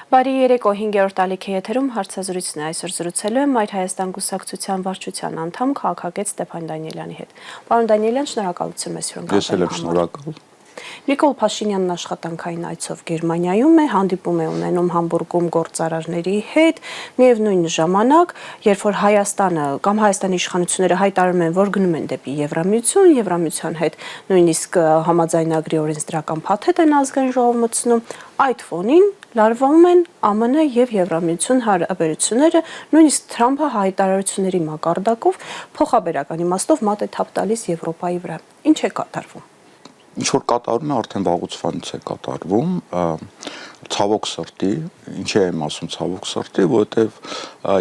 Բարի երեկո 5-րդ ալիքի եթերում հարցազրույցն է այսօր զրուցելու եմ Մայր Հայաստան կուսակցության վարչության անդամ քաղաքագետ Ստեփան Դանիելյանի հետ։ Պարոն Դանիելյան, շնորհակալություն մեզ հյուրընկալվելու Ես էլ եմ շնորհակալ։ Նիկոլ Փաշինյանն աշխատանքային այցով Գերմանիայում է, հանդիպում է ունենում Համբուրգում գործարարների հետ, միևնույն ժամանակ, երբ որ Հայաստանը կամ Հայաստանի իշխանությունները հայտարարում են, որ գնում են դեպի Եվրամիության հետ նույնիսկ համաձայնագրի օրենսդրական փաթեթ են ազգային ժողով մտցնում, այդ ֆոնին լարվում են ԱՄՆ եւ Եվրամիություն հարաբերությունները, նույնիսկ Թրամփը հայտարարությունների մակարդակով փոխաբերական իմաստով մատ է թափ տալիս Եվրոպայի վրա։ Ինչ է կատարվում։ Ինչ որ կատարվում է, արդեն վաղուց է կատարվում, ցավոք սրտի, ինչի եմ ասում ցավոք սրտի, որովհետև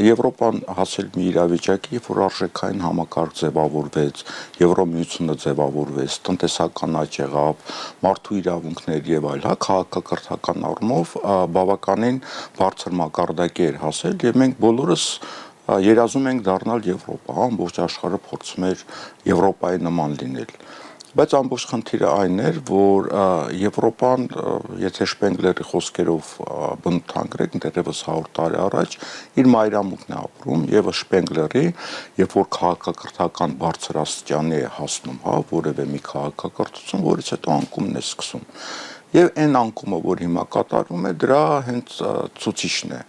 Եվրոպան հասել մի իրավիճակի, որ արժեքային համակարգ ձևավորվեց, Եվրոմիությունը ձևավորվեց, տնտեսական աճ եղավ, մարդու իրավունքներ եւ այլ, քաղաքակրթական առումով բավականին բարձր մակարդակի էր հասել եւ մենք բոլորս երազում ենք դառնալ Եվրոպա, ամբողջ աշխարհը փորձում էր Եվրոպայի նման լինել։ Բայց ամբողջ խնդիրը այն էր, որ Եվրոպան, եթե Շպենգլերի խոսքերով բնութագրենք, դեռևս 100 տարի առաջ, իր մայրամուտն է ապրում եւ Շպենգլերի, երբ որ քաղաքակրթական բարձր աստիճանի է հասնում, որևէ մի քաղաքակրթություն, որից հետո անկումն է սկսում։ Եվ այն անկումը, որ հիմա կատարվում է, դրա հենց ցուցիչն է։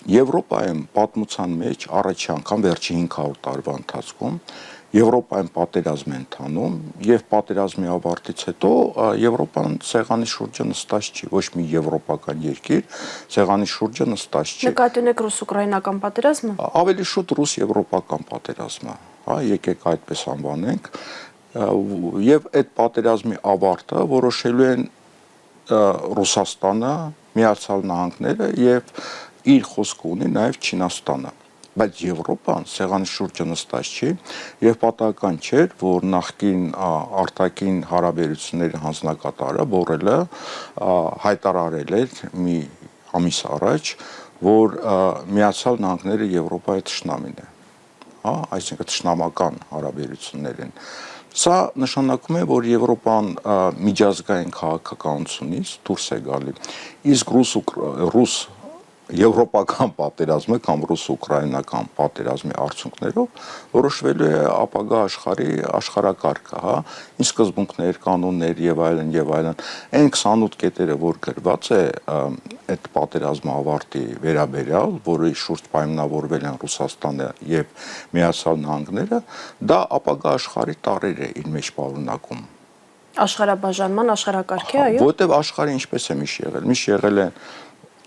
Եվրոպայում պատմության մեջ առաջի անգամ վերջի 500 տարվա ընթացքում Եվրոպայում պատերազմ է ընթանում եւ պատերազմի ավարտից հետո Եվրոպան սեղանի շուրջը նստած չի, ոչ մի եվրոպական երկիր սեղանի շուրջը նստած չի։ Նկատի ունեք ռուս-ուկրաինական պատերազմը։ Ավելի շուտ ռուս-եվրոպական պատերազմը, եկեք այդպես անվանենք, եւ այդ պատերազմի ավարտը որոշելու են Ռուսաստանը, Միացյալ Նահանգները եւ իր խոսքը ունի նաեւ Չինաստանը։ Բայց Եվրոպան սեղանի շուրջը նստած չի եւ պատահական չէր, որ նախկին արտաքին հարաբերությունների հանձնակատարը Բորելը հայտարարել էր մի ամիս առաջ, որ Միացյալ Նահանգները Եվրոպայի թշնամին է, այսինքն թշնամական հարաբերություններ են։ Սա նշանակում է, որ Եվրոպան միջազգային քաղաքականությունից դուրս է գալի, իսկ ռուս եվրոպական պատերազմը կամ ռուս-ուկրաինական պատերազմի արդյունքներով որոշվելու է ապագա աշխարհի աշխարհակարգը, ինչ սկզբունքներ, կանոններ եւ այլն եւ այլն։ Այն 28 կետերը, որ գրված է այդ պատերազմի ավարտի վերաբերյալ, որի շուրջ պայմանավորվել են Ռուսաստանը եւ Միացյալ Նահանգները, դա ապագա աշխարհի տարրեր է իր մեջ պարունակում։ Աշխարհաբաժանման աշխարհակարգի, այո։ Որտեւ աշխարհը ինչպես է միշտ եղել։ Միշտ եղել է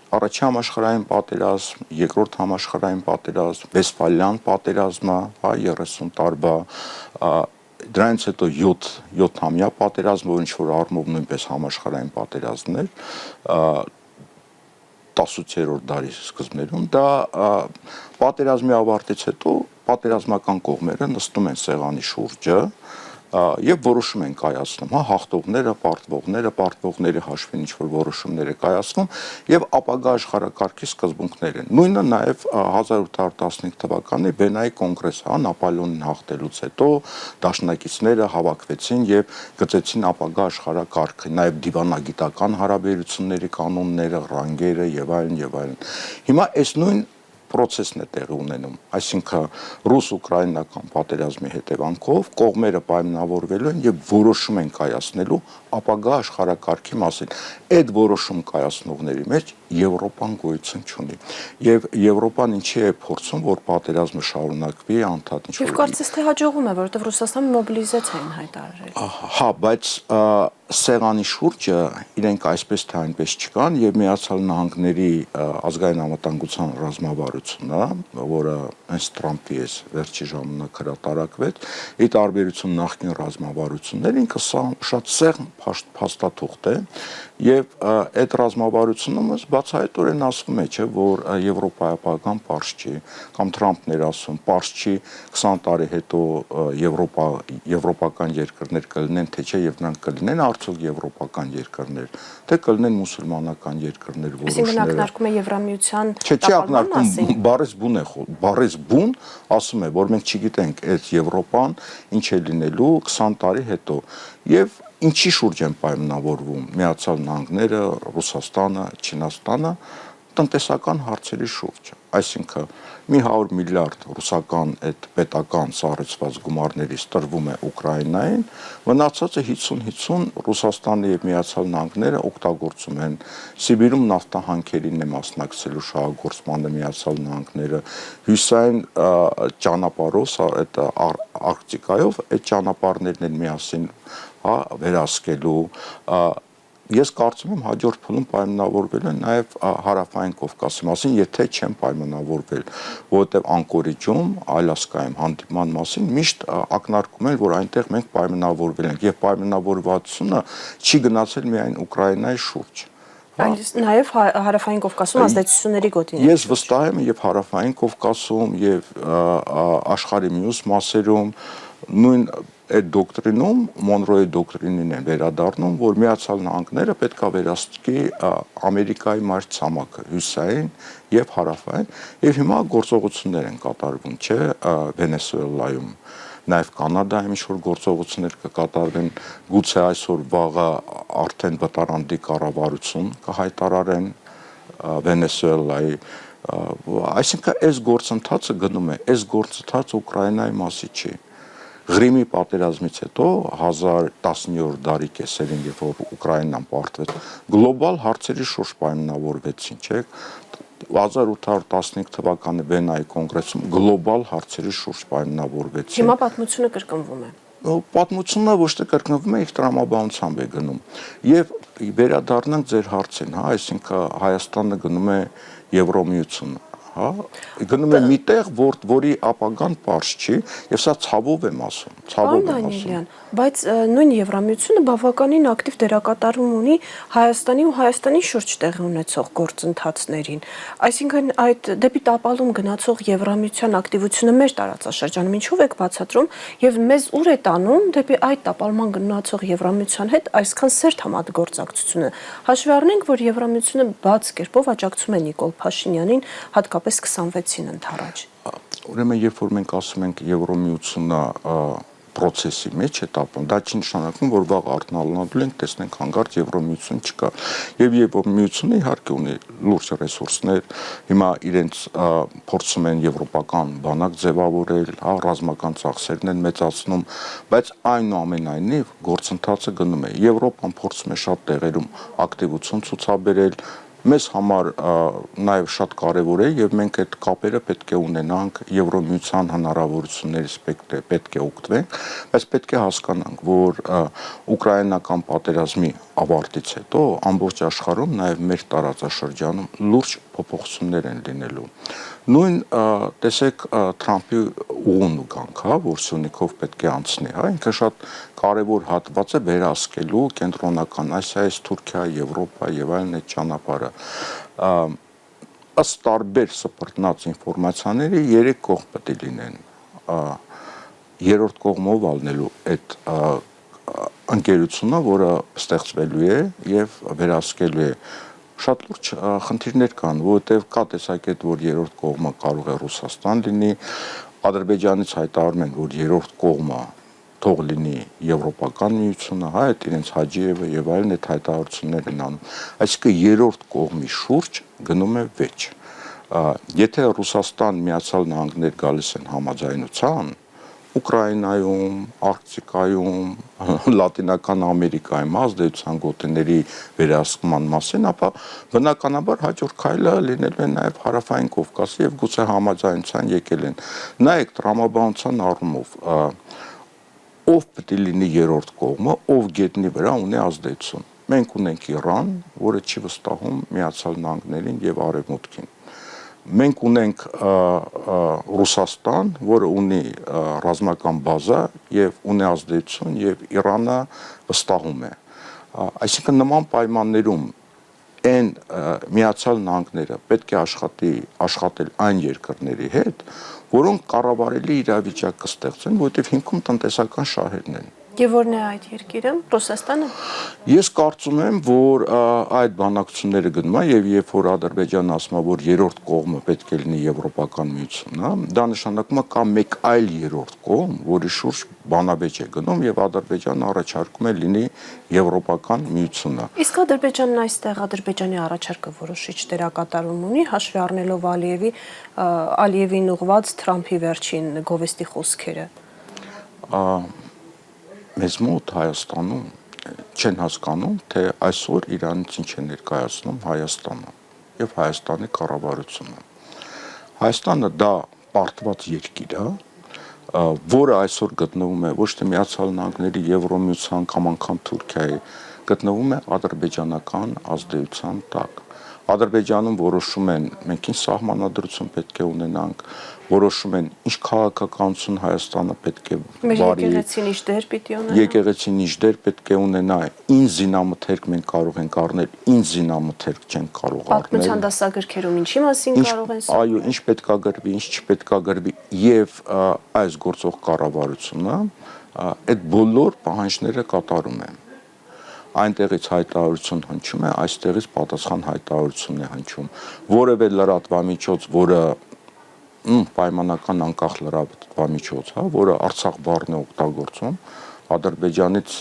Առաջի համաշխարհային պատերազմ, երկրորդ համաշխարհային պատերազմ, Վեստֆալյան պատերազմը, 30 տարվա, դրանից հետո 7-ամյա պատերազմը, որ ինչ-որ առումով նույնպես համաշխարհային պատերազմն էր, 18-րդ դարի սկզբներում, դա պատերազմի ավարտից հետո պատերազմական կողմերը նստում են սեղանի շուրջը եւ որոշում են կայացնում, հաղթողները, պարտվողների հաշվին ինչ-որ որոշումներ է կայացնում եւ ապագա աշխարհակարգի սկզբունքներ են։ Նույնը նաեւ 1815 թվականի Վենայի կոնգրեսը, Նապոլեոնին հաղթելուց հետո դաշնակիցները հավաքվեցին եւ գծեցին ապագա աշխարհակարգը, նաեւ դիվանագիտական հարաբերությունների կանոնները, ռանգերը եւ այլն եւ այլն։ Հիմա այս նույն process-ն է տեղի ունենում, այսինքն ռուս-ուկրաինական պատերազմի հետևանքով կողմերը պայմանավորվելու են եւ որոշում են կայացնելու ապագա աշխարհակարգի մասին։ Այդ որոշում կայացնողների մեջ Եվրոպան գոյություն չունի։ Եվ Եվրոպան ինչի է փորձում, որ պատերազմը շարունակվի անդադ ինչ-որ։ Եվ կարծես թե հաջողում է, որովհետեւ Ռուսաստանը մոբիլիզացիա են հայտարարել։ Բայց սեղանի շուրջը իրենք այսպես թե այնպես չկան եւ Միացյալ Նահանգների ազգային անվտանգության ռազմավարությունը, որը հենց Թրամփի է վերջի ժամանակ հրատարակվեց, ի տարբերություն նախկին ռազմավարությունների, ինքը շատ սեղմ փաստաթուղթ է եւ այդ ռազմավարությունը բացահայտորեն ասվում է, չէ, որ Եվրոպայապական պարզ չի, կամ Թրամփն էր ասում, պարզ չի 20 տարի հետո եվրոպական երկրներ կլինեն, թե չէ եւ նրանք կլինեն արդյոք եվրոպական երկրներ, թե կլինեն մուսուլմանական երկրներ, որոշները։ Այսինքն ակնարկում է Եվրամիության տապալման մասին։ Բարես բուն է, բարես բուն ասում է, որ մենք չգիտենք այդ Եվրոպան ինչ է լինելու 20 տարի հետո։ Եվ ինչի շուրջ են պայմանավորվում Միացյալ Նահանգները, Ռուսաստանը, Չինաստանը տնտեսական հարցերի շուրջ, այսինքն մի 100 միլիարդ ռուսական այդ պետական սառեցված գումարներից տրվում է Ուկրաինային, մնացածը 50-50 Ռուսաստանը եւ Միացյալ Նահանգները օգտագործում են Սիբիրում նավթահանքերին է մասնակցելու շահագործմանը Միացյալ Նահանգները, հյուսային ճանապարհով, այդ Արկտիկայով այդ ճանապարհներն են միասին վերահսկելու Ես կարծում եմ հաջորդ փուլում պայմանավորվել են նաև հարավային Կովկասի մասին, եթե չեն պայմանավորվել, որովհետև Անկորիջում, Ալյասկայում հանդիպման մասին միշտ ակնարկում են, որ այնտեղ մենք պայմանավորվել ենք, եւ պայմանավորվածությունը չի գնացել միայն Ուկրաինայի շուրջ։ Այլ նաև հարավային Կովկասում ազդեցությունների գոտիներ։ Ես վստահ եմ եւ հարավային Կովկասում եւ աշխարհի մյուս մասերում նույն այդ դոկտրինում Մոնրոյի դոկտրինին են վերադառնում, որ Միացյալ Նահանգները պետք է վերահսկի Ամերիկայի մայրցամաքը, հյուսային եւ հարավային, եւ հիմա գործողություններ են կատարվում, չէ, Վենեսուելայում, նաեւ Կանադայում ինչ-որ գործողություններ կկատարվեն, գուցե այսօր վաղը արդեն վտարանդի կառավարություն կհայտարարեն Վենեսուելայի, այսինքն այս գործընթացը գնում է, այս գործընթացը Ուկրաինայի մասի չի։ Ղրիմի պատերազմից հետո 1010-րդ դարի կեսերին, երբ որ Ուկրաինան պարտվեց, գլոբալ հարցերի շուրջ պայմանավորվեցին, չէ՞։ 1815 թվականի Վենայի կոնգրեսում գլոբալ հարցերի շուրջ պայմանավորվեցին։ Հիմա պատմությունը կրկնվում է։ Պատմությունը ոչ թե կրկնվում է, իր տրամաբանությամբ է գնում։ Եվ վերադառնանք ձեր հարցին, հա, այսինքն Հայաստանը գնում է Եվրոմիություն, հա, գնում է միտեղ, որի ապագան պարզ չի, եւ սա ցավով եմ ասում, ցավով եմ ասում։ Բայց նույն Եվրամիությունը բավականին ակտիվ դերակատարում ունի Հայաստանի ու Հայաստանի շուրջ տեղի ունեցող գործընթացներին։ Այսինքն այդ դեպի տապալում գնացող Եվրամիության ակտիվությունը մեր տարածաշրջանում ինչով եք բացատրում եւ մեզ ուր է տանում դեպի այդ տապալման գնացող Եվրամիության հետ այսքան սերտ համագործակցությունը։ Հաշվի առնենք, որ Եվրամիությունը բաց կերպով աջակցում է Նիկոլ Փաշինյանին, հատկապես 26-ին ընթരാճ։ Ուրեմն երբ որ մենք ասում ենք Եվրոմիությունը process-ի մեջ է տապում, դա չի նշանակում, որ վաղ արթնանալու ենք, տեսնենք հանգարց Եվրոմիություն չկա։ Եվ Եվրոմիությունը իհարկե ունի լուրջ ռեսուրսներ, հիմա իրենց փորձում են եվրոպական բանակ ձևավորել, հա, ռազմական ծախսերն են մեծացնում, բայց այնուամենայնիվ գործընթացը գնում է։ Եվրոպան փորձում է շատ տեղերում ակտիվություն ցուցաբերել, մեզ համար նաև շատ կարևոր է եւ մենք այդ կապերը պետք է ունենանք Եվրոմիության հնարավորություններից պետք է օգտվենք, բայց պետք է հասկանանք, որ ուկրաինական պատերազմի ավարտից հետո ամբողջ աշխարհում նաև մեր տարածաշրջանում լուրջ փոփոխություններ են լինելու։ Նույն տեսեք Թրամփի ուղուն ու գանք, հա, որ Սյունիքով պետք է անցնի, հա, ինքը շատ կարևոր հատված է վերահսկելու կենտրոնական Ասիայից Թուրքիա, Եվրոպա եւ այլն այդ ճանապարհը։ Ըստ տարբեր սպրտնած ինֆորմացիաների 3 կողմ պետք է լինեն։ Երրորդ կողմով ալնելու այդ ընկերությունը, որը ստեղծվելու է եւ վերահսկելու է շատ լուրջ խնդիրներ կան, որովհետև կա տեսակետ, որ երրորդ կողմը կարող է Ռուսաստան լինի, Ադրբեջանից հայտարարում են, որ երրորդ կողմը թող լինի Եվրոպական միությունը, հա, այդ իրենց Հաջիևը եւ այլն այդ հայտարարություններ են անում։ Այսինքն երրորդ կողմի շուրջ գնում է վեճ։ Եթե Ռուսաստան, Միացյալ Նահանգներ գալիս են համաձայնության, Ուկրաինայում, Արկտիկայում, Լատինական Ամերիկայում ազդեցության գոտիների վերահսկման մասին, ապա բնականաբար հաջորդ քայլը լինելու է նաև հարավային Կովկասի եւ գուցե համաձայնության եկել են։ Նայեք տրամաբանության առումով, ով պետք է լինի երրորդ կողմը, ով գետնի վրա ունի ազդեցություն։ Մենք ունենք Իրան, որը չի վստահում Միացյալ Նահանգներին եւ Արևմուտքին։ Մենք ունենք Ռուսաստան, որը ունի ռազմական բազա եւ ունի ազդեցություն եւ Իրանը վստահում է։ Այսինքն նման պայմաններում այն Միացյալ Նահանգները պետք է աշխատել այն երկրների հետ, որոնք կառավարելի իրավիճակ կստեղծեն, որովհետեւ հիմքում տնտեսական շահերն են։ Եվ որն է այդ երկիրը, Ռուսաստանը։ Ես կարծում եմ, որ այդ բանակցությունները գնում են եւ երբ որ Ադրբեջանն ասում է, որ երրորդ կողմը պետք է լինի Եվրոպական միությունն, հա, դա նշանակում է կա մեկ այլ երրորդ կողմ, որի շուրջ բանավեճ է գնում եւ Ադրբեջանը առաջարկում է լինի Եվրոպական միությունը։ Իսկ Ադրբեջանն այստեղ Ադրբեջանի առաջարկը որոշիչ դերակատարում ունի, հաշվի առնելով Ալիևին ուղված Թրամփի վերջին գովեստի խոսքերը։ Մեզ մոտ Հայաստանում չեն հասկանում, թե այսօր Իրանից ինչ է ներկայացնում Հայաստանը եւ Հայաստանի կառավարությունը։ Հայաստանը դա պարտված երկիր է, որը այսօր գտնվում է ոչ թե Միացյալ Նահանգների Եվրոմիության կամ անգամ Թուրքիայի, գտնվում է ադրբեջանական ազդեցության տակ։ Ադրբեջանում որոշում են մենք ինչ սահմանադրություն պետք է ունենանք, որոշում են ինչ քաղաքականություն Հայաստանը պետք է վարի, եկեղեցին ինչ դեր պիտի ունենա, եկեղեցին ինչ դեր պետք է ունենա, ինչ զինամթերք մենք կարող ենք առնել, ինչ զինամթերք չենք կարող առնել։ Պատմության դասագրքերում ինչի մասին կարող են ասել։ Այո, ինչ պետք է գրվի, ինչ չպետք է գրվի եւ այս գործող կառավարությունը այդ բոլոր պահանջները կատարում է։ Այնտեղից հայտարարություն հնչում է, այստեղից պատասխան հայտարարություն է հնչում։ Որևէ լրատվամիջոց, որը պայմանական անկախ լրատվամիջոց, հա, որը Արցախ բառն է օգտագործում, Ադրբեջանից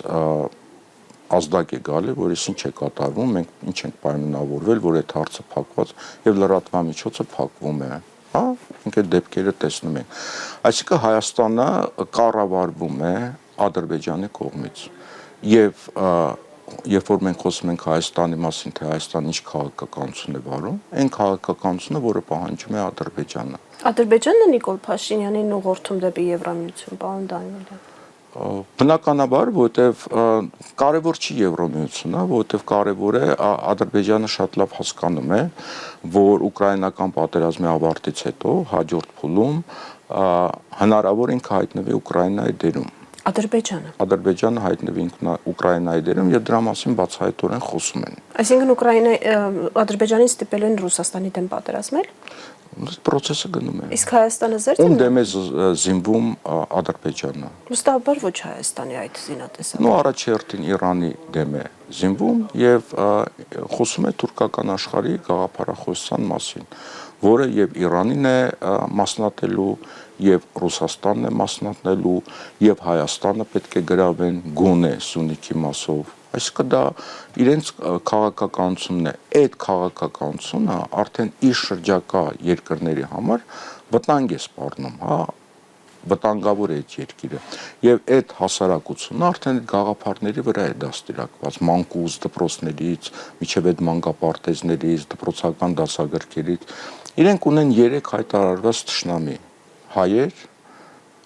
ազդակ է գալի, որ ինչ է կատարվում, մենք ինչ ենք պայմանավորվել, որ այդ հարցը փակված եւ լրատվամիջոցը փակվում է, հա, մենք այդ դեպքերը տեսնում ենք։ Այսինքն Հայաստանը կառավարվում է Ադրբեջանի կողմից եւ երբ որ մենք խոսում ենք Հայաստանի մասին, թե Հայաստանը ինչ քաղաքականություն է վարում, այն քաղաքականությունը, որը պահանջում է Ադրբեջանը։ Ադրբեջանն է Նիկոլ Փաշինյանին ուղղորդում դեպի Եվրամիություն, պարոն Դանիելյան։ Բնականաբար, որովհետև կարևոր չի Եվրոմիությունը, որովհետև կարևոր է Ադրբեջանը շատ լավ հասկանում է, որ ուկրաինական պատերազմի ավարտից հետո հաջորդ փուլում հնարավոր ինքը հայտնվի Ուկրաինայի դերում։ Ադրբեջանը հայտնվի Ուկրաինայի դերում եւ դրա մասին բացահայտորեն խոսում են։ Այսինքն Ադրբեջանին ստիպել են Ռուսաստանի դեմ պատերազմել։ Պրոցեսը գնում է։ Իսկ Հայաստանը զերծ է։ Ում դեմ է զինվում Ադրբեջանը։ Վստահաբար ոչ Հայաստանի այդ զինատեսակը։ Նո առաջերտին Իրանի դեմ է զինվում եւ խոսում է թուրքական աշխարհի գաղափարախոսության մասին, որը եւ Իրանին է մասնատելու, եւ Ռուսաստանն է մասնատնելու, եւ Հայաստանը պետք է գրավեն գոնե Սյունիքի մասով։ Այսինքն դա իրենց քաղաքականությունն է։ Այդ քաղաքականությունը արդեն իր շրջակա երկրների համար վտանգ է սպառնում, հա, վտանգավոր է այդ երկիրը։ Եվ այդ հասարակությունը արդեն այդ գաղափարների վրա է դաստիարակված, մանկուց դպրոցներից, միջև այդ մանկապարտեզներից, դպրոցական դասագրքերից։ Իրենք ունեն 3 հայտարարված թշնամի. հայեր,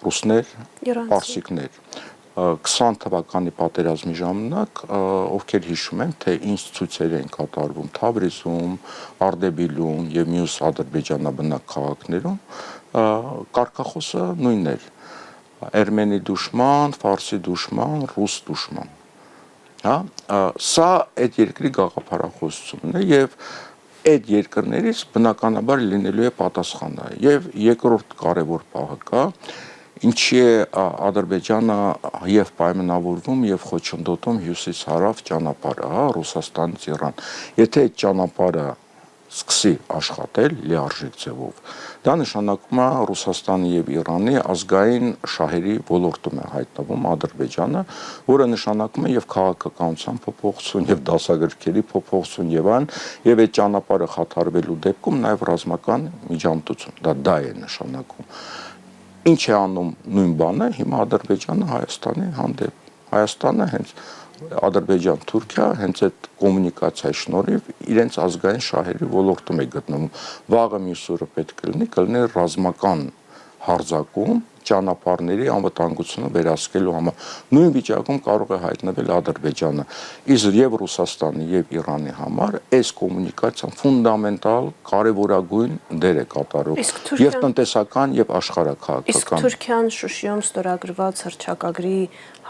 ռուսներ, պարսիկներ։ 20 թվականի պատերազմի ժամանակ, ովքեր հիշում են, թե ինչ ցույցեր էին կատարվում Թավրիզում, Արդեբիլում եւ մյուս ադրբեջանաբնակ քաղաքներում, կարգախոսը նույնն էր. Էրմենի դուշման, ֆարսի դուշման, ռուս դուշման։ Հա, սա այդ երկրի գաղափարախոսությունն է եւ այդ երկրներից բնականաբար լինելու է պատասխանը։ Եվ երկրորդ կարևոր պահը կա, ինչի է Ադրբեջանը եւ պայմանավորվում եւ խոչընդոտում հյուսիս-հարավ ճանապարհը, հա, Ռուսաստանից Իրան։ Եթե այդ ճանապարհը սկսի աշխատել լիարժեք ձևով, դա նշանակում է Ռուսաստանի եւ Իրանի ազգային շահերի ոլորտում է հայտնվում Ադրբեջանը, որը նշանակում է եւ քաղաքականության փոփոխություն եւ դասագրքերի փոփոխություն եւ այն, եւ այդ ճանապարհը խաթարվելու դեպքում նաեւ ռազմական միջամտություն, դա է նշանակում։ Ինչ է անում նույն բանը հիմա Ադրբեջանը Հայաստանի հանդեպ։ Հայաստանը հենց Ադրբեջան-Թուրքիա հենց այդ կոմունիկացիայի շնորհիվ իրենց ազգային շահերի ոլորտում է գտնվում։ Վաղը մյուս օրը պետք է լինի ռազմական հարձակում ճանապարհների անվտանգությունը վերահսկելու համար։ Նույն վիճակում կարող է հայտնվել Ադրբեջանը։ Իսկ եւ Ռուսաստանի եւ Իրանի համար այս կոմունիկացիան ֆունդամենտալ կարևորագույն դեր է կատարում եւ տնտեսական եւ աշխարհաքաղաքական։ Իսկ Թուրքիան Շուշիում ստորագրված հռչակագրի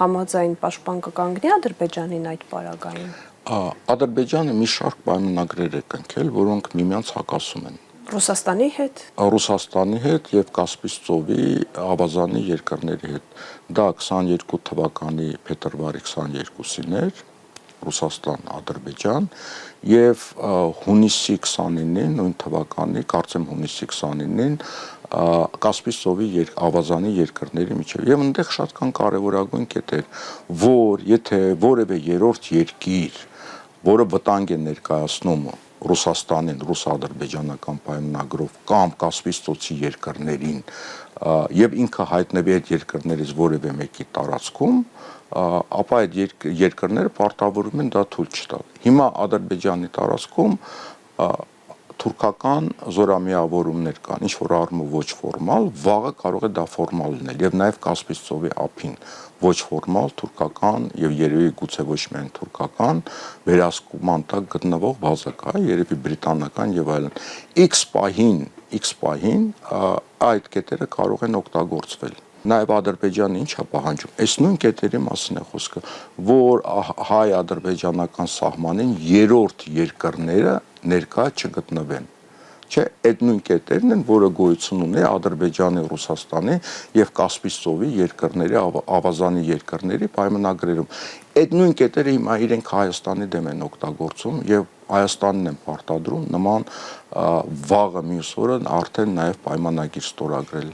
համաձայն պաշտպան կկանգնի Ադրբեջանին այդ պարագային։ Ադրբեջանը մի շարք պայմանագրեր է կնքել, որոնք միմյանց հակասում են։ Ռուսաստանի հետ եւ Կասպից ծովի ավազանի երկրների հետ։ Դա 22 թվականի փետրվարի 22-ին էր Ռուսաստան, Ադրբեջան եւ հունիսի 29-ին նույն թվականի, կարծեմ հունիսի 29-ին Կասպից ծովի ավազանի երկրների միջեւ եւ այնտեղ շատ կան կարեւորագույն կետեր, որ եթե որևէ երրորդ երկիր, որը վտանգ է ներկայացնում Ռուսաստանին, ռուս-ադրբեջանական պայմանագրով կամ Կասպից ծոցի երկրներին եւ ինքը հայտնվի այդ երկրներից որևէ մեկի տարածքում, ապա այդ երկրները պարտավորում են դա թույլ չտալ։ Հիմա Ադրբեջանի տարածքում թուրքական զորամիավորումներ կան, ինչ որ առումով ոչ ֆորմալ, վաղը կարող է դա ֆորմալ լինել եւ նաեւ Կասպից ծովի ափին ոչ ֆորմալ թուրքական եւ երևի գուցե ոչ միայն թուրքական վերահսկման տակ գտնվող բազա կա, երևի բրիտանական եւ այլն։ X պահին այդ կետերը կարող են օգտագործվել։ Նաև Ադրբեջանը ինչ է պահանջում։ Այս նույն կետերի մասին է խոսքը, որ հայ-ադրբեջանական սահմանին երրորդ երկրները ներկա չգտնվեն։ Չէ, այդ նույն կետերն են, որը գոյություն ունի Ադրբեջանի, Ռուսաստանի եւ Կասպից ծովի երկրների ավազանի երկրների պայմանագրերում։ Այդ նույն կետերը հիմա իրենք Հայաստանի դեմ են օգտագործում եւ Հայաստանն են պարտադրում նման վաղը մյուս օրը արդեն նաեւ պայմանագիր ստորագրել։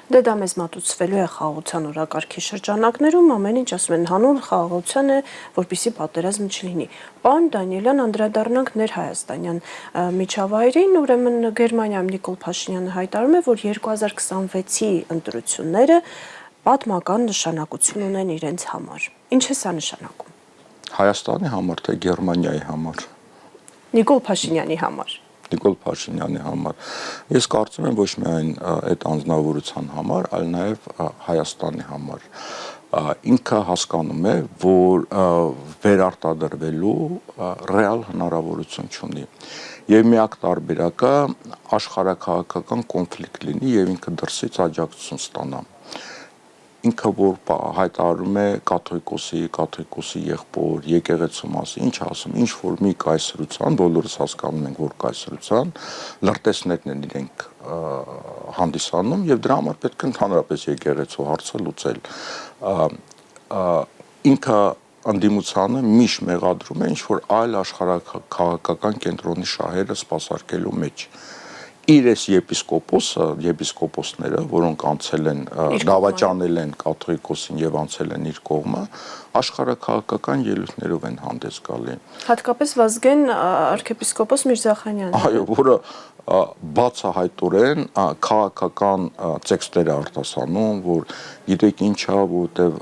Դե դա մեզ մատուցվելու է խաղաղության օրակարգի շրջանակներում, ամեն ինչ ասում են հանուն խաղաղության է, որպեսզի պատերազմ չլինի։ Պարոն Դանիելյան, անդրադառնանք ներհայաստանյան միջավայրին, ուրեմն Գերմանիայում Նիկոլ Փաշինյանը հայտարարում է, որ 2026-ի ընտրությունները պատմական նշանակություն ունեն իրենց համար։ Ինչ է սա նշանակում։ Հայաստանի համար թե Գերմանիայի համար։ Նիկոլ Փաշինյանի համար։ Նիկոլ Փաշինյանի համար։ Ես կարծում եմ ոչ միայն այդ անձնավորության համար, այլ նաև Հայաստանի համար։ Ինքը հասկանում է, որ վերարտադրվելու ռեալ հնարավորություն չունի։ Եվ միակ տարբերակը աշխարհաքաղաքական կոնֆլիկտ լինի եւ ինքը դրսից աջակցություն ստանա։ Ինքը որ հայտարարում է կաթողիկոսի եղբոր, եկեղեցու մասին, ինչ ասում, ինչ որ մի կայսրության, բոլորս հասկանում ենք, որ կայսրության լրտեսներն են իրենք հանդիսանում եւ դրա համար պետք է ընդհանրապես եկեղեցու հարցը լուծել։ Ինքը անդիմությանը միշտ մեղադրում է ինչ որ այլ աշխարհաքաղաքական կենտրոնի շահերը սպասարկելու մեջ։ Իր այս եպիսկոպոսները, որոնք անցել են, դավաճանել են կաթողիկոսին եւ անցել են իր կողմը, աշխարհաքաղաքական ելույթներով են հանդես գալի։ Հատկապես Վազգեն arczepiskopos Միրզախանյանը։ Այո, որը բացահայտորեն քաղաքական տեքստեր արտասանում, որ գիտեք ինչա, որտեվ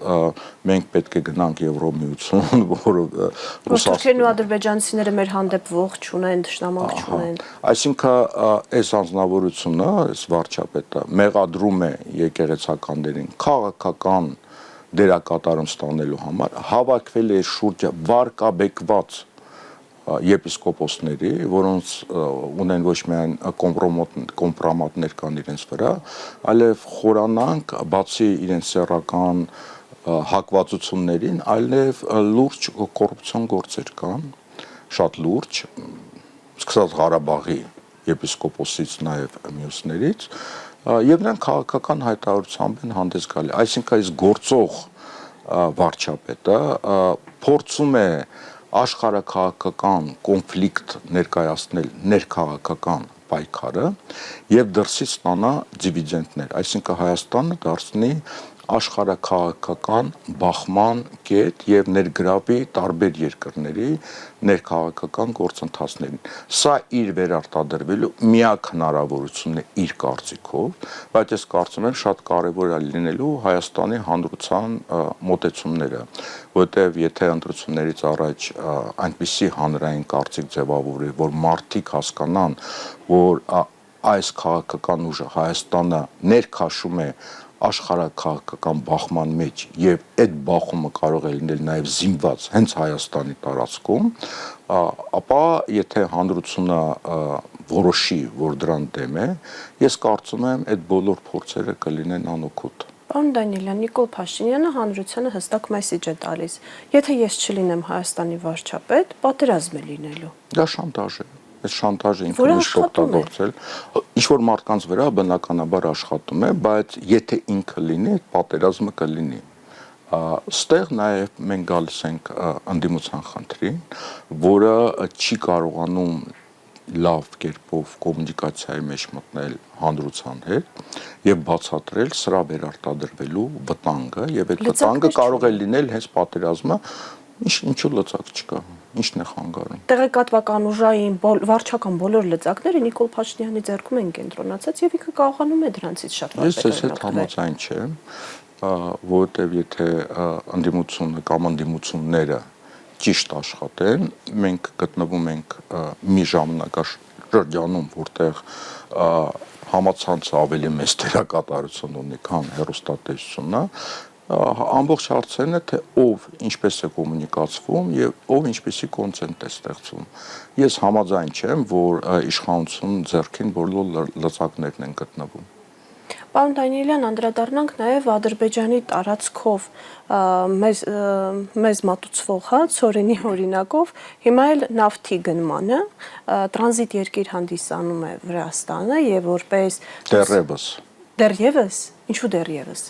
մենք պետք է գնանք Եվրոմիություն, որը Թուրքերն ու ադրբեջանցիները մեր հանդեպ ողջ չունեն, դաշնամանք չունեն։ Այսինքն այս անձնավորությունը, այս վարչապետը մեղադրում է եկեղեցականներին քաղաքական դերակատարում ստանալու համար, հավաքվել է շուրջը վարկաբեկված եպիսկոպոսների, որոնց ունեն ոչ միայն կոմպրոմատներ կան իրենց վրա, այլև խորանանք բացի իրենց սեռական հակվածություններին, այլև լուրջ կոռուպցիոն գործեր կան, շատ լուրջ, սկսած Ղարաբաղի եպիսկոպոսից նաև մյուսներից, եւ նրանք քաղաքական հայտարարությամբ են հանդես գալի։ Այսինքն այս գործող վարչապետը փորձում է աշխարհաքաղաքական կոնֆլիկտ ներկայացնել ներքաղաքական պայքարը եւ դրսից ստանա դիվիդենդներ, այսինքն Հայաստանը դարձնի աշխարհաքաղաքական բախման կետ եւ ներգրավի տարբեր երկրների ներքաղաքական գործընթացներին։ Սա իր վերարտադրվելու միակ հնարավորությունն է իր կարծիքով, բայց ես կարծում եմ շատ կարեւոր է լինելու Հայաստանի հանրության մոտեցումները, որտեղ եթե ընտրություններից առաջ այնպիսի հանրային կարծիք ձևավորվի, որ մարդիկ հասկանան, որ այս քաղաքական ուժը Հայաստանը ներքաշում է աշխարհաքաղաքական բախման մեջ եւ այդ բախումը կարող է լինել նաեւ զինված հենց Հայաստանի տարածքում, ապա եթե հանրությունը որոշի, որ դրան դեմ է, ես կարծում եմ այդ բոլոր փորձերը կլինեն անօգուտ։ Պարոն Դանիելյան, Նիկոլ Փաշինյանը հանրությանը հստակ մեսեջ է տալիս. եթե ես չլինեմ Հայաստանի վարչապետ, պատերազմ է լինելու։ Դա շանտաժ է։ այս շանտաժը ինքը միշտ օգտագործել։ Ինչ որ մարդկանց վրա բնականաբար աշխատում է, բայց եթե ինքը լինի, այդ պատերազմը կլինի։ Ստեղ նաև մենք գալիս ենք ընդդիմության խնդրին, որը չի կարողանում լավ կերպով կոմունիկացիայի մեջ մտնել հանրության հետ եւ բացատրել սրա վերարտադրվելու վտանգը եւ այդ վտանգը կարող է լինել հենց պատերազմը, ինչու լծակ չկա, ինչն է խանգարում։ Տեղեկատվական ուժային վարչական բոլոր լծակները Նիկոլ Փաշինյանի ձեռքում են կենտրոնացած եւ ինքը կարողանում է դրանցից շատ վարպետորեն օգտվել։ Ես այդ համաձայն չեմ, որովհետեւ եթե ընդդիմությունը կամ ընդդիմությունները ճիշտ աշխատեն, մենք գտնվում ենք մի ժամանակաշրջանում, որտեղ համացանցը ավելի մեծ դերակատարություն ունի, քան հեռուստատեսությունը, ամբողջ հարցն է, թե ով ինչպես է կոմունիկացվում եւ ով ինչպեսի կոնտենտ է ստեղծում։ Ես համաձայն չեմ, որ իշխանություն ձեռքին բոլոր լծակներն են գտնվում։ Պարոն Դանիելյան, անդրադառնանք նաև Ադրբեջանի տարածքով մեզ մատուցվող ցորենի օրինակով, հիմա էլ նավթի գնմանը, տրանզիտ երկիր հանդիսանում է Վրաստանը եւ որպես դեռևս, ինչու դեռևս։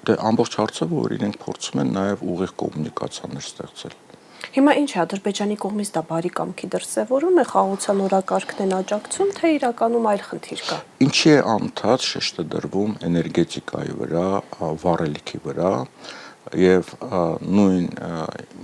Դե ամբողջ հարցը, որ իրենք փորձում են նաև ուղիղ կոմունիկացիաներ ստեղծել։ Հիմա ինչ է Ադրբեջանի կողմից դա բարի կամքի դրսևորում է, խաղաղության օրակարգն են աջակցում, թե իրականում այլ խնդիր կա։ Ինչի է անդադ շեշտը դրվում էներգետիկայի վրա, վառելիքի վրա եւ նույն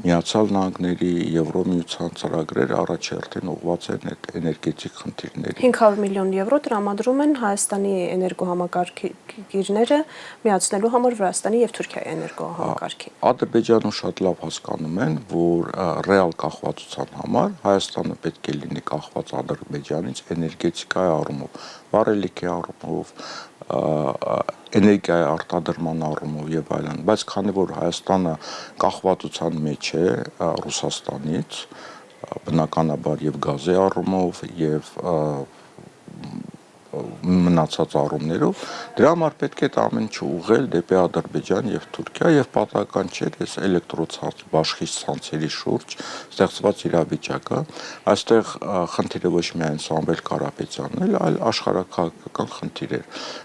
Միացյալ Նահանգների Եվրոմիության ծրագրերը առաջերտին ուղղված են այդ էներգետիկ խնդիրներին։ 500 միլիոն եվրո տրամադրում են Հայաստանի էներգոհամակարգիչները միացնելու համար Վրաստանի եւ Թուրքիայի էներգոհամակարգին։ Ադրբեջանում շատ լավ հասկանում են, որ ռեալ կախվածության համար Հայաստանը պետք է լինի կախված Ադրբեջանից էներգետիկայի առումով, վառելիքի առումով, էներգիայի արտադրման առումով եւ այլն, բայց քանի որ Հայաստանը կախվածության մեջ է Ռուսաստանից, բնականաբար եւ գազի առումով եւ մնացած առումներով, դրա համար պետք է այդ ամեն ինչը ուղղել դեպի Ադրբեջան եւ Թուրքիա եւ պատահական չէ, այս էլեկտրոցանց բաշխիչ ցանցերի շուրջ ստեղծված իրավիճակը, այստեղ խնդիրը ոչ միայն Սամվել Կարապետյանն է, այլ աշխարհաքաղաքական խնդիր է,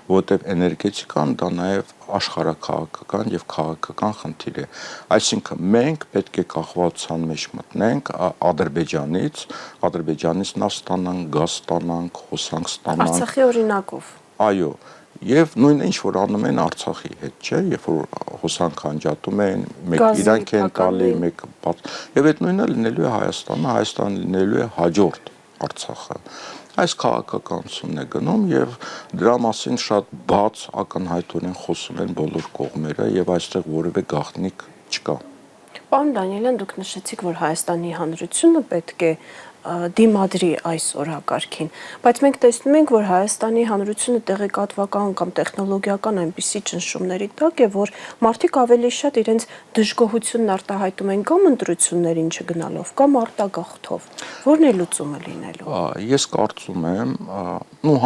որովհետեւ էներգետիկան դա նաեւ աշխարհաքաղաքական եւ քաղաքական խնդիր է։ Այսինքն մենք պետք է կախվածության մեջ մտնենք Ադրբեջանից նավ ստանանք, գազ ստանանք, հոսանք ստանանք։ Արցախի օրինակով։ Այո, եւ նույնը ինչ որ անում են Արցախի հետ, չէ, երբ որ հոսանք անջատում են, մեկ իրանք են տալի, մեկ բաց։ Եվ այդ նույնը լինելու է Հայաստանը, Հայաստանը լինելու է հաջորդ Արցախը։ Այս քաղաքականությունն է գնում եւ դրա մասին շատ բաց ակնհայտորեն խոսում են բոլոր կողմերը եւ այստեղ որևէ գաղտնիք չկա։ Պարոն Դանիելյան, դուք նշեցիք, որ Հայաստանի Հանրությունը պետք է դիմադրի այս օրակարգին, բայց մենք տեսնում ենք, որ Հայաստանի Հանրությունը տեղեկատվական կամ տեխնոլոգիական այնպիսի ճնշումների տակ է, որ մարդիկ ավելի շատ իրենց դժգոհությունն արտահայտում են կամ ընտրություններին չգնալով, կամ արտագաղթով։ Որն է լուծումը լինելու։ Ես կարծում եմ,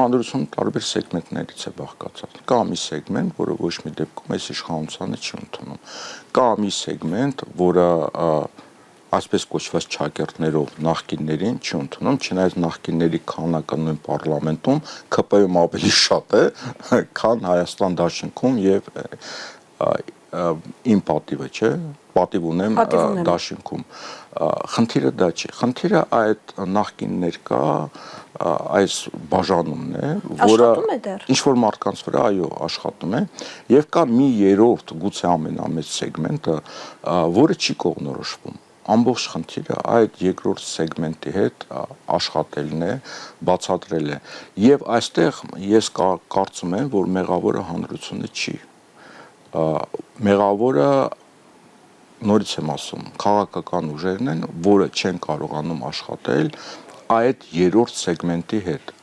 հանրությունը տարբեր սեգմենտներից է բաղկացած։ Կա մի սեգմենտ, որը ոչ մի դեպքում այս իշխանությանը չի ընդունում։ Կա մի սեգմենտ, որը այսպես կոչված չակերտներով նախկիններին չի ընդունում, չնայած նախկինների քանակը նույն պարլամենտում ԿՊ-ում ավելի շատ է, քան Հայաստան դաշինքում եւ իմ պատիվը, չէ, պատիվ ունեմ դաշինքում։ Խնդիրը դա չի։ Խնդիրը այդ նախկիններ կա, այս բաժանումն է, որը ինչ որ մարդկանց վրա այո աշխատում է, եւ կա մի երրորդ, գուցե ամենամեծ սեգմենտը, որը չի կողմնորոշվում։ Ամբողջ խնդիրը այդ երկրորդ սեգմենտի հետ աշխատելն է, բացատրել է։ Եվ այստեղ ես կարծում եմ, որ մեղավորը հանրությունը չի։ Մեղավորը, նորից եմ ասում, քաղաքական ուժերն են, որը չեն կարողանում աշխատել այդ երրորդ սեգմենտի հետ։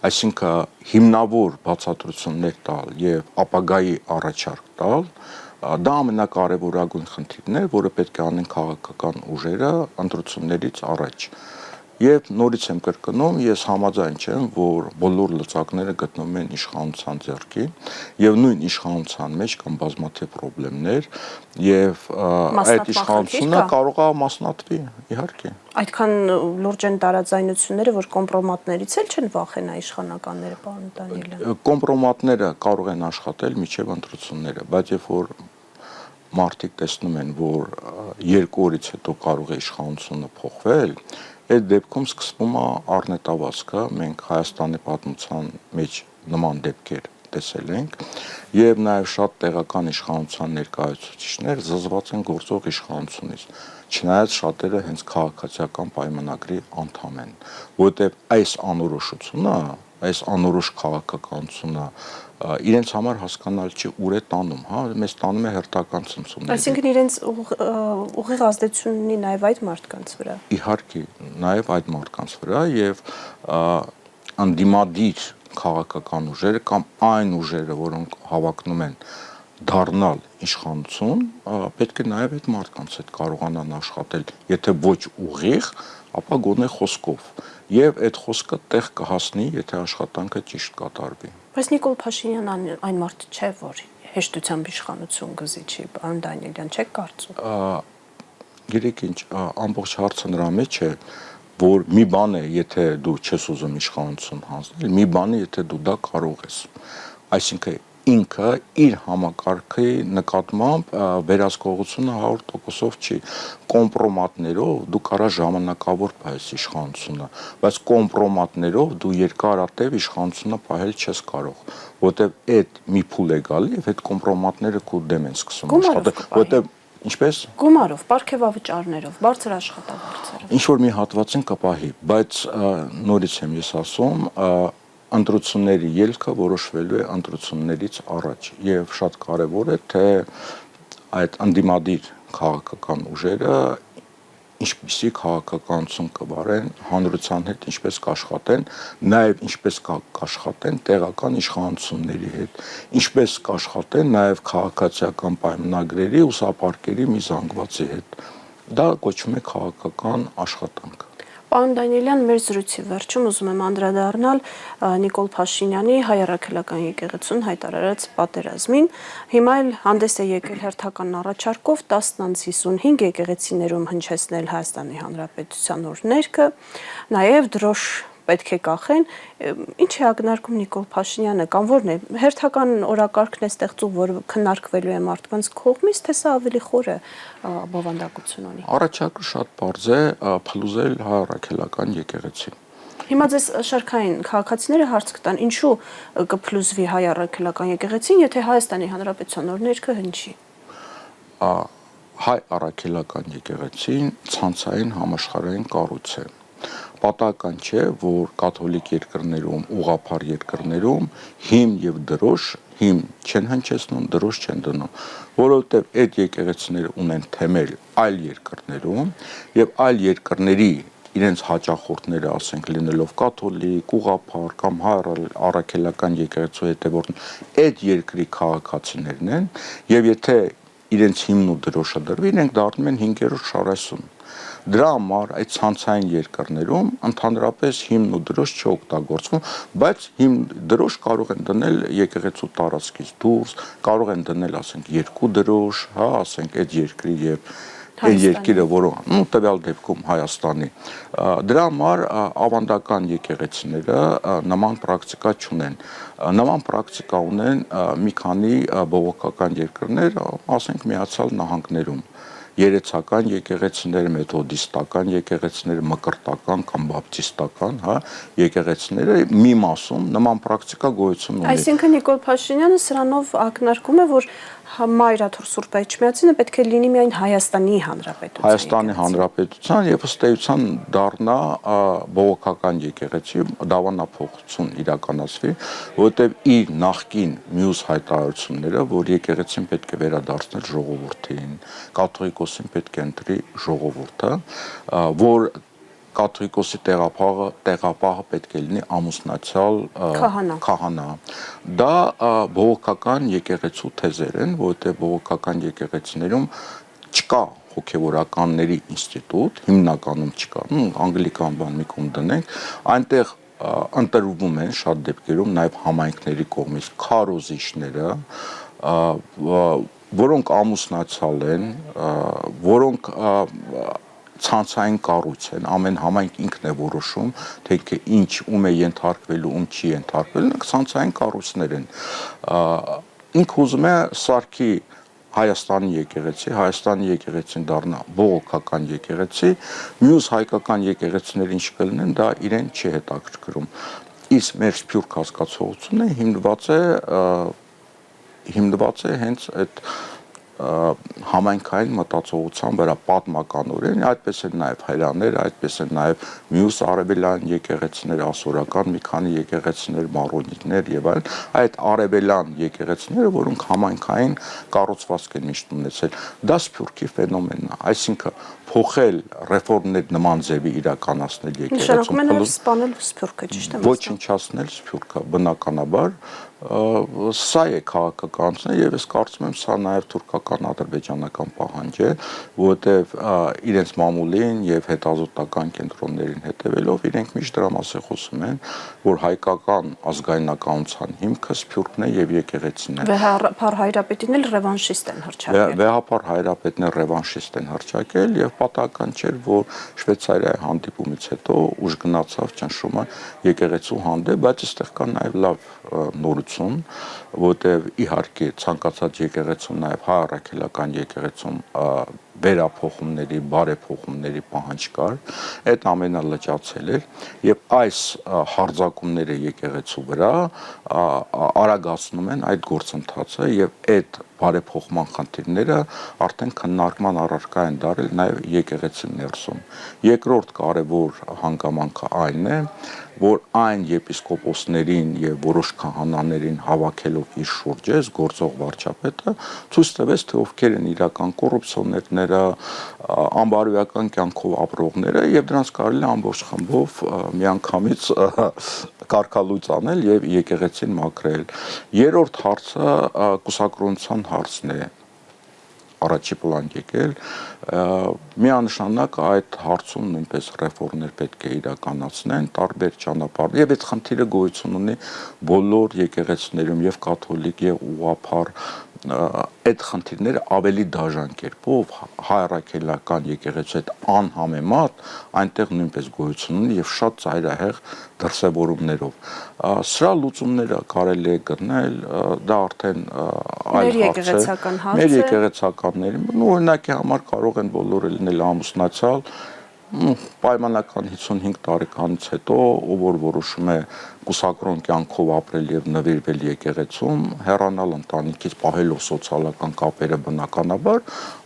Այսինքն հիմնավոր բացատրություններ տալ եւ ապագայի առաջարկ տալ, դա ամենակարևորագույն խնդիրն է, որը պետք է անեն քաղաքական ուժերը ընտրություններից առաջ։ Եվ նորից եմ կրկնում, ես համաձայն չեմ, որ բոլոր լծակները գտնվում են իշխանության ձեռքին, եւ նույն իշխանության մեջ կան բազմաթիվ խնդիրներ, եւ այդ իշխանությունը կարող է մասնատվի, իհարկե։ Այդքան լուրջ են տարաձայնությունները, որ կոմպրոմատներից էլ չեն վախենա իշխանականները, պարոն Դանիելյան։ Կոմպրոմատները կարող են աշխատել մինչև ընտրությունները, բայց երբ որ մարդիկ տեսնում են, որ 2 օրից հետո կարող է իշխանությունը փոխվել, այդ դեպքում սկսվում է առնետավազքը, մենք Հայաստանի պատմության մեջ նման դեպքեր տեսել ենք, եւ նաեւ շատ տեղական իշխանության ներկայացուցիչներ զզված են գործող իշխանությունից, չնայած շատերը հենց քաղաքացիական պայմանագրի անդամ են, որովհետեւ այս անորոշությունը, այս անորոշ քաղաքականությունը իրենց համար հասկանալ չի ուր է տանում, հա, մեզ տանում է հերթական ցնցումների։ Այսինքն իրենց ուղիղ ազդեցություն ունի նաև այդ մարդկանց վրա։ Իհարկե, նաև այդ մարդկանց վրա եւ անդիմադիր քաղաքական ուժերը կամ այն ուժերը, որոնք հավակնում են դառնալ իշխանություն, պետք է նաև այդ մարդկանց հետ կարողանան աշխատել, եթե ոչ ուղիղ, ապա գոնե խոսքով։ Եվ այդ խոսքը տեղ կհասնի, եթե աշխատանքը ճիշտ կատարվի։ Բայց Նիկոլ Փաշինյանն այն մարդը չէ, որ հեշտությամբ իշխանություն գզի չի, պարոն Դանիելյան, չեք կարծում։ Գիտեք ինչ, ամբողջ հարցը նրա մեջ է, որ մի բան է, եթե դու չես ուզում իշխանություն հանձնել, մի բան է, եթե դու դա կարող ես։ Այսինքն ինքը իր համակարգի նկատմամբ վերահսկողությունը 100%-ով չի, կոմպրոմատներով դու կարա ժամանակավոր պահես իշխանությունը, բայց կոմպրոմատներով դու երկարատև իշխանությունը պահել չես կարող, որտեվ այդ մի փուլ է գալի եւ այդ կոմպրոմատները քո դեմ են սկսում աշխատել, որտեվ ինչպես գումարով, պարգևավճարներով, բարձր աշխատավարձերով։ Ինչ որ մի հատվածին կպահի, բայց նորից եմ ես ասում, ընտրությունների ելքը որոշվելու է ընտրություններից առաջ եւ շատ կարեւոր է թե այդ անդիմադիր քաղաքական ուժերը ինչպիսի քաղաքականություն կվարեն հանրության հետ, ինչպես կաշխատեն, նաեւ ինչպես կաշխատեն տեղական իշխանությունների հետ, ինչպես կաշխատեն նաեւ քաղաքացիական պայմանագրերի ու սապարկերի մի զանգվածի հետ։ Դա կոչվում է քաղաքական աշխատանք։ Պարոն Դանիելյան, մեր զրույցի վերջում ուզում եմ անդրադառնալ Նիկոլ Փաշինյանի հայ առաքելական եկեղեցուն հայտարարած պատերազմին։ Հիմա էլ հանդես է եկել հերթական առաջարկով 10-55 եկեղեցիներում հնչեցնել Հայաստանի Հանրապետության օրհներգը, նաև դրոշ պետք է կախեն։ Ինչ է ակնարկում Նիկոլ Փաշինյանը, կամ որն է հերթական օրակարգն է ստեղծում, որ քննարկվելու է մարդկանց կողմից, թե սա ավելի խորը բովանդակություն ունի։ Առաջարկը շատ բարձ է, փլուզել հայ առաքելական եկեղեցին։ Հիմա ձեզ շարքային քաղաքացիները հարց կտան, ինչու կփլուզվի հայ առաքելական եկեղեցին, եթե Հայաստանի Հանրապետության օրհներգը հնչի։ Հայ առաքելական եկեղեցին ցանցային համաշխարհային կառույց է։ Պատահական չէ, որ կաթոլիկ երկրներում, ուղղափառ երկրներում հիմն եւ դրոշ հիմն չեն հնչեցնում, դրոշ չեն դնում, որովհետեւ այդ եկեղեցիները ունեն թեմել այլ երկրներում եւ այլ երկրների իրենց հաճախորդները, ասենք, լինելով կաթոլիկ, ուղղափառ կամ հայ առաքելական եկեղեցու հետևորդներ, այդ երկրի քաղաքացիներն են եւ եթե իրենց հիմն ու դրոշը դրվի, իրենք դառնում են 5-րդ շարասյուն։ Դրա համար այդ ցանցային երկրներում ընդհանրապես հիմն ու դրոշ չօգտագործվում, բայց հիմն դրոշ կարող են դնել եկեղեցու տարածքից դուրս, կարող են դնել, ասենք, 2 դրոշ, հա, ասենք, այդ երկրի եւ այդ երկիրը, որը տվյալ դեպքում Հայաստանի։ Դրա համար ավանդական եկեղեցիները նման պրակտիկա չունեն։ Նման պրակտիկա ունեն մի քանի բողոքական երկրներ, ասենք, Միացյալ Նահանգներում։ Երեցական եկեղեցիներ, մեթոդիստական եկեղեցիներ, մկրտական կամ բապտիստական, հա, եկեղեցիները մի մասում նման պրակտիկա գոյություն ունի։ Այսինքն Նիկոլ Փաշինյանը սրանով ակնարկում է, որ Մայրաթուր Սուրբ Էջմիածինը պետք է լինի միայն Հայաստանի Հանրապետության։ Հայաստանի Հանրապետության եւ ըստ էության դառնա բողոքական եկեղեցի, դավանափոխություն իրականացվի, որովհետեւ իր նախկին մյուս հայտարարությունները, որ եկեղեցին պետք է վերադարձնել ժողովրդին, կաթողիկոսին պետք է ընտրի ժողովուրդը, որ կաթողիկոսի տեղապահը պետք է լինի ամուսնացյալ քահանա։ Դա բողոքական եկեղեցու թեզեր են, որովհետև բողոքական եկեղեցիներում չկա հոգևորականների ինստիտուտ, հիմնականում չկա, անգլիկան բան մի կողմ դնենք, այնտեղ ընտրվում են շատ դեպքերում նաև համայնքների կողմից քարոզիչները, որոնք ամուսնացալ են, որոնք ցանցային կառույց են, ամեն համայնք ինքն է որոշում, թե ինչ ում է ենթարկվելու, ում չի ենթարկվելու, ցանցային կառույցներ են։ Ինքը ուզում է սարքի Հայաստանի եկեղեցին դառնա բողոքական եկեղեցի, մյուս հայկական եկեղեցիները ինչ կլինեն, դա իրեն չի հետաքրքրում։ Իսկ մեր սփյուռք հասկացողությունը հիմնված է հենց այդ համայնքային մտածողության վրա պատմականորեն, այդպես են նաև հայրաներ, այդպես են նաև մյուս արևելյան եկեղեցիներ, ասորական մի քանի եկեղեցիներ, մարոնիկներ եւ այլն, այդ արևելյան եկեղեցիները, որոնք համայնքային կառուցվածք են միշտ ունեցել, դա սփյուռքի ֆենոմենն է, այսինքն փոխել ռեֆորմներ նման ձևի իրականացնել եկեղեցում, սպանել սփյուռքը, ճիշտ է։ Ոչնչացնել սփյուռքը, բնականաբար սա է քաղաքականությունը եւ ես կարծում եմ սա նաեւ թուրքական-ադրբեջանական պահանջ է, որովհետեւ իրենց մամուլին եւ հետազոտական կենտրոններին հետեւելով իրենք միշտ դրա մասին խոսում են, որ հայկական ազգայնականության հիմքը սփյուռքն է եւ եկեղեցին է։ Վեհապար հայրապետին էլ ռևանշիստ են հռչակել։ Վեհապար հայրապետն էլ ռևանշիստ են հռչակել եւ պատահական չէր, որ Շվեյցարիայի հանդիպումից հետո ուժ գնացավ ճնշումը եկեղեցու հանդեպ, բայց այստեղ կա նաեւ լավ նորություն, որտեղ իհարկե ցանկացած եկեղեցում նաև հայ առաքելական եկեղեցում վերափոխումների, բարեփոխումների պահանջ կար, այդ ամենը լճացել էր եւ այս հարձակումները եկեղեցու վրա արագացնում են այդ գործընթացը եւ այդ բարեփոխման խնդիրները արդեն քննարկման առարկա են դարել նաև եկեղեցի ներսում։ Երկրորդ կարևոր հանգամանքը այն է, որ այն եպիսկոպոսներին եւ որոշ քահանաներին հավաքելով իր շուրջը գործող վարչապետը ցույց տվեց, թե ովքեր են իրական կոռուպցիոներները, անբարոյական կյանքով ապրողները եւ դրանց կարելի է ամբողջ խմբով միանգամից կարգալույծ անել եւ եկեղեցին մաքրել։ Երրորդ հարցը կուսակրոնության հարցն է առաջի պլան եկել, միանշանակ այդ հարցում նույնպես ռեֆորմներ պետք է իրականացնեն, տարբեր ճանապարհ, եւ այդ խնդիրը գոյություն ունի բոլոր եկեղեցիներում, եւ կաթոլիկ, եւ ուղղափառ, այդ խնդիրները ավելի դաժան կերպով հայ առաքելական եկեղեցու հետ անհամեմատ այնտեղ նույնպես գոյություն ունի եւ շատ ծայրահեղ դրսևորումներով։ Սրա լուծումները կարելի է գտնել, դա արդեն այլ հարց է։ Մեր եկեղեցականների, օրինակի համար կարող են բոլորը լինել ամուսնացյալ, պայմանական 55 տարեկանից հետո, ով որ որոշում է կուսակրոն կյանքով ապրել եւ նվիրվել եկեղեցում, հեռանալ ընտանիքից, պահելով սոցիալական կապերը բնականաբար,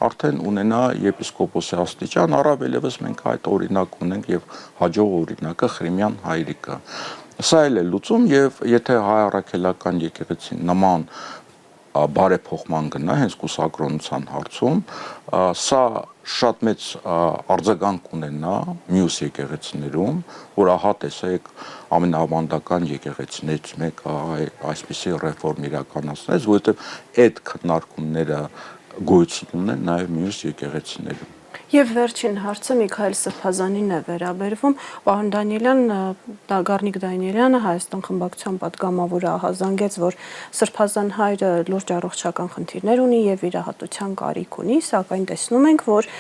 արդեն ունենա եպիսկոպոսի աստիճան, առավելևս մենք այդ օրինակ ունենք եւ հաջող օրինակը Խրիմյան հայրիկը։ Սա էլ է լուծում եւ եթե հայ առաքելական եկեղեցին նման բարեփոխման գնա հենց կուսակրոնության հարցում, սա շատ մեծ արձագանք ունենա մյուս եկեղեցիներում, որ ահա տեսեք ամենաավանդական եկեղեցիներից մեկը այսպիսի ռեֆորմ իրականացնեց, որովհետև այդ քննարկումները գոյություն ունեն նաև մյուս եկեղեցիներում։ Եվ վերջին հարցը Միքայել Սրբազանին է վերաբերվում, պարոն Դանիելյան, Գառնիկ Դանիելյանը Հայաստան խմբակցության պատգամավորը ահազանգեց, որ Սրբազան հայրը լուրջ առողջական խնդիրներ ունի եւ վիրահատության կարիք ունի, սակայն տեսնում ենք, որ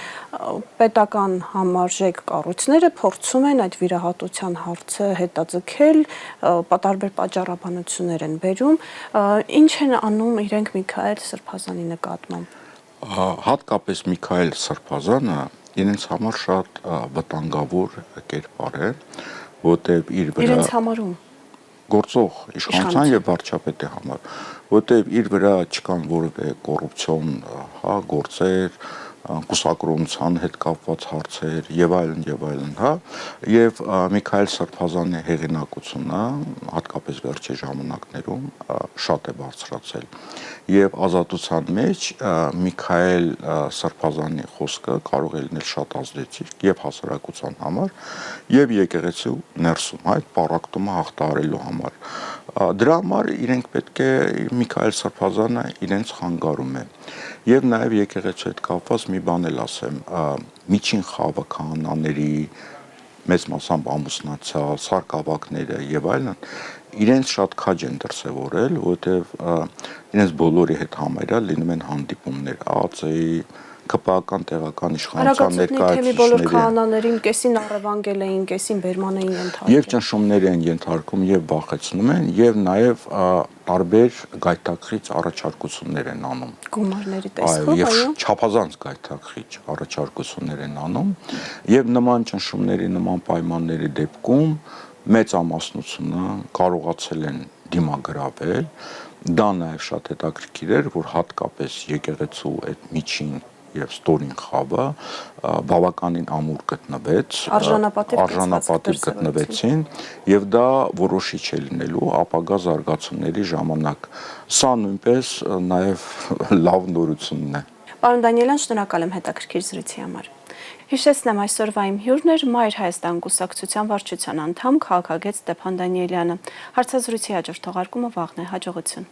պետական համարժեք կառույցները փորձում են այդ վիրահատության հարցը հետաձգել, տարբեր պատճառաբանություններ են բերում, ինչ են անում իրենք Միքայել Սրբազանի նկատմամբ։ Հատկապես Միքայել Սրբազանը իրենց համար շատ վտանգավոր կերպար է, որտեղ իր վրա իրենց համարում գործող իշխանության եւ վարչապետի համար, որտեղ իր վրա չկան որևէ կոռուպցիոն գործեր, կուսակրոնության հետ կապված հարցեր եւ այլն, եւ Միքայել Սրբազանի հեղինակությունը հատկապես վերջի ժամանակներում շատ է բարձրացել։ եւ ազատության մեջ Միքայել Սրբազանի խոսքը կարող է լինել շատ ազդեցիկ եւ հասարակության համար եւ եկեղեցու ներսում այդ պարակտումը հաղթահարելու համար։ Դրա համար իրենք պետք է Միքայել Սրբազանը իրենց խանգարում է։ Եվ նաև եկեղեցու հետ կապված մի բան էլ ասեմ, միջին խավը քահանաների մեծ մասամբ ամուսնացյալ, սարկավակները եւ այլն, իրենց շատ քաջ են դրսևորել, որովհետեւ իրենց բոլորի հետ համարյա լինում են հանդիպումներ, ԱԱԾ-ի ԿՊԱ-ական տեղական իշխանության ներկայացուցիչների բոլոր քահանաներին կեսին առևանգել էին, կեսին բերման էին ենթարկել։ Եվ ճնշումներ են ենթարկում եւ վախեցնում են եւ նաեւ տարբեր գայթակղիչ առաջարկություններ են անում։ Գումարների տեսքով, այո, չափազանց գայթակղիչ առաջարկություններ են անում եւ նման ճնշումների, նման պայմանների դեպքում մեծամասնությունը կարողացել են դիմագրավել։ Դա նաեւ շատ հետաքրքիր էր, որ հատկապես եկեղեցու այդ միջին եւ ստորին խավը բավականին ամուր գտնվեց, արժանապատիվ գտնվեցին եւ դա որոշիչ է լինելու ապագա զարգացումների ժամանակ։ Սա նույնպես նաեւ լավ նորությունն է։ Պարոն Դանիելյան, շնորհակալ եմ հետաքրքիր զրույցի համար։ Հիշեցնեմ, այսօրվա իմ հյուրն էր Մայր Հայաստան կուսակցության վարչության անդամ քաղաքագետ Ստեփան Դանիելյանը։ Հարցազրույցի հաջորդ թողարկումը վաղն է, հաջողություն։